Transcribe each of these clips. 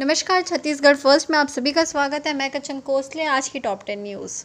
नमस्कार, छत्तीसगढ़ फर्स्ट में आप सभी का स्वागत है। मैं कंचन कोसले। आज की टॉप 10 न्यूज़।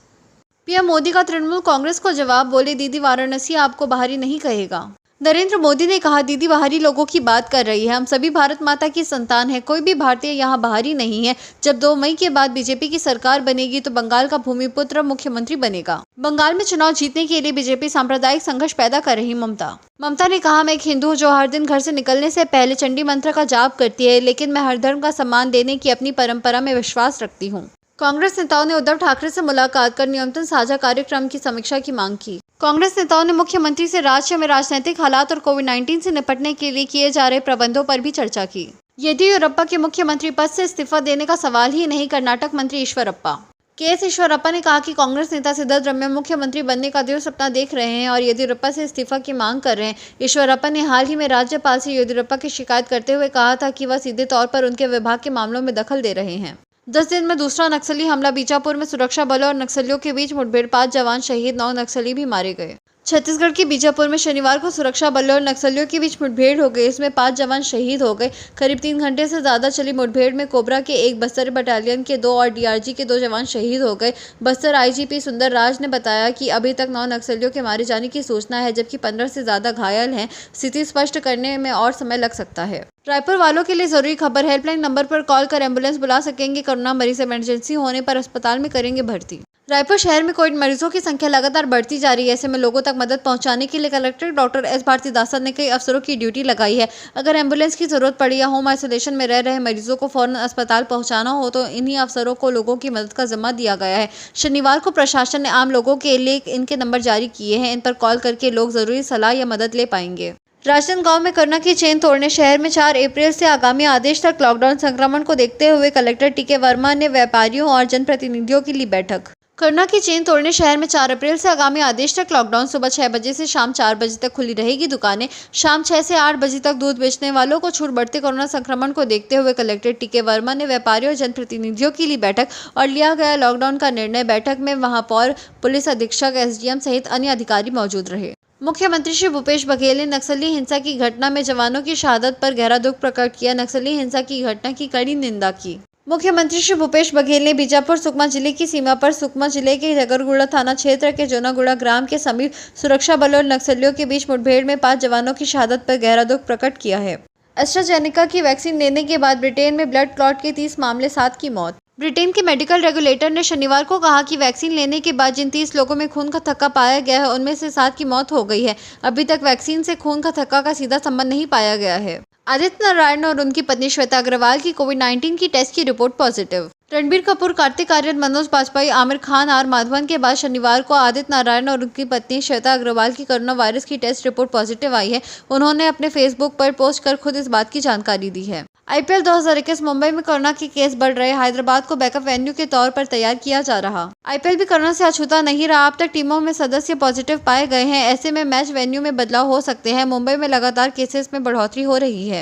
पीएम मोदी का तृणमूल कांग्रेस को जवाब, बोले दीदी वाराणसी आपको बाहरी नहीं कहेगा। नरेंद्र मोदी ने कहा, दीदी बाहरी लोगों की बात कर रही है, हम सभी भारत माता की संतान हैं, कोई भी भारतीय यहाँ बाहरी नहीं है। जब 2 मई के बाद बीजेपी की सरकार बनेगी तो बंगाल का भूमिपुत्र मुख्यमंत्री बनेगा। बंगाल में चुनाव जीतने के लिए बीजेपी सांप्रदायिक संघर्ष पैदा कर रही ममता ने कहा, मैं एक हिंदू हूँ जो हर दिन घर से निकलने से पहले चंडी मंत्र का जाप करती है, लेकिन मैं हर धर्म का सम्मान देने की अपनी परंपरा में विश्वास रखती हूँ। कांग्रेस नेताओं ने उद्धव ठाकरे से मुलाकात कर न्यूनतम साझा कार्यक्रम की समीक्षा की मांग की। कांग्रेस नेताओं ने मुख्यमंत्री से राज्य में राजनीतिक हालात और कोविड-19 से निपटने के लिए किए जा रहे प्रबंधों पर भी चर्चा की। येदियुरप्पा के मुख्यमंत्री पद से इस्तीफा देने का सवाल ही नहीं, कर्नाटक मंत्री ईश्वरप्पा। के.एस. ईश्वरप्पा ने कहा कि कांग्रेस नेता सिद्धारमैया रम्या मुख्यमंत्री बनने का दृढ़ सपना देख रहे हैं और येदियुरप्पा से इस्तीफा की मांग कर रहे हैं। ईश्वरप्पा ने हाल ही में राज्यपाल से येदियुरप्पा की शिकायत करते हुए कहा था कि वह सीधे तौर पर उनके विभाग के मामलों में दखल दे रहे हैं। 10 दिन में दूसरा नक्सली हमला। बीजापुर में सुरक्षा बलों और नक्सलियों के बीच मुठभेड़, 5 जवान शहीद, 9 नक्सली भी मारे गए। छत्तीसगढ़ के बीजापुर में शनिवार को सुरक्षा बलों और नक्सलियों के बीच मुठभेड़ हो गई। इसमें 5 जवान शहीद हो गए। करीब 3 घंटे से ज्यादा चली मुठभेड़ में कोबरा के 1, बस्तर बटालियन के 2 और डीआरजी के 2 जवान शहीद हो गए। बस्तर आईजीपी सुंदर राज ने बताया कि अभी तक 9 नक्सलियों के मारे जाने की सूचना है, जबकि 15 से ज्यादा घायल हैं। स्थिति स्पष्ट करने में और समय लग सकता है। रायपुर वालों के लिए जरूरी खबर, हेल्पलाइन नंबर पर कॉल कर एम्बुलेंस बुला सकेंगे। कोरोना मरीज इमरजेंसी होने पर अस्पताल में करेंगे भर्ती। रायपुर शहर में कोविड मरीजों की संख्या लगातार बढ़ती जा रही है। ऐसे में लोगों तक मदद पहुंचाने के लिए कलेक्टर डॉक्टर एस भारतीदासन ने कई अफसरों की ड्यूटी लगाई है। अगर एम्बुलेंस की जरूरत पड़ी या होम आइसोलेशन में रह रहे मरीजों को फौरन अस्पताल पहुंचाना हो तो इन्हीं अफसरों को लोगों की मदद का जिम्मा दिया गया है। शनिवार को प्रशासन ने आम लोगों के लिए इनके नंबर जारी किए हैं। इन पर कॉल करके लोग जरूरी सलाह या मदद ले पाएंगे। राजनांदगांव में कोरोना की चेन तोड़ने, शहर में 4 अप्रैल से आगामी आदेश तक लॉकडाउन। संक्रमण को देखते हुए कलेक्टर टी.के. वर्मा ने व्यापारियों और जनप्रतिनिधियों की ली बैठक। कोरोना की चेन तोड़ने, शहर में 4 अप्रैल से आगामी आदेश तक लॉकडाउन। सुबह 6 बजे से शाम 4 बजे तक खुली रहेगी दुकानें। शाम 6 से 8 बजे तक दूध बेचने वालों को छूट। बढ़ते कोरोना संक्रमण को देखते हुए कलेक्टर टी.के. वर्मा ने व्यापारियों और जनप्रतिनिधियों की ली बैठक और लिया गया लॉकडाउन का निर्णय। बैठक में महापौर, पुलिस अधीक्षक, एसडीएम सहित अन्य अधिकारी मौजूद रहे। मुख्यमंत्री श्री भूपेश बघेल ने नक्सली हिंसा की घटना में जवानों की शहादत पर गहरा दुख प्रकट किया। नक्सली हिंसा की घटना की कड़ी निंदा की। मुख्यमंत्री श्री भूपेश बघेल ने बीजापुर सुकमा जिले की सीमा पर सुकमा जिले के जगरगुड़ा थाना क्षेत्र के जोनागुड़ा ग्राम के समीप सुरक्षा बलों और नक्सलियों के बीच मुठभेड़ में 5 जवानों की शहादत पर गहरा दुख प्रकट किया है। एस्ट्राजेनेका की वैक्सीन लेने के बाद ब्रिटेन में ब्लड क्लॉट के 30 मामले, 7 की मौत। ब्रिटेन के मेडिकल रेगुलेटर ने शनिवार को कहा कि वैक्सीन लेने के बाद जिन 30 लोगों में खून का थक्का पाया गया है उनमें से 7 की मौत हो गई है। अभी तक वैक्सीन से खून का थक्का का सीधा संबंध नहीं पाया गया है। आदित्य नारायण और उनकी पत्नी श्वेता अग्रवाल की कोविड-19 की टेस्ट की रिपोर्ट पॉजिटिव। रणबीर कपूर, कार्तिक आर्यन, मनोज बाजपेयी, आमिर खान, आर माधवन के बाद शनिवार को आदित्य नारायण और उनकी पत्नी श्वेता अग्रवाल की कोरोना वायरस की टेस्ट रिपोर्ट पॉजिटिव आई है। उन्होंने अपने फेसबुक पर पोस्ट कर खुद इस बात की जानकारी दी है। आईपीएल 2021, मुंबई में कोरोना के केस बढ़ रहे, हैदराबाद को बैकअप वेन्यू के तौर पर तैयार किया जा रहा। आईपीएल भी कोरोना से अछूता नहीं रहा। अब तक टीमों में सदस्य पॉजिटिव पाए गए हैं। ऐसे में मैच वेन्यू में बदलाव हो सकते हैं। मुंबई में लगातार केसेस में बढ़ोतरी हो रही है।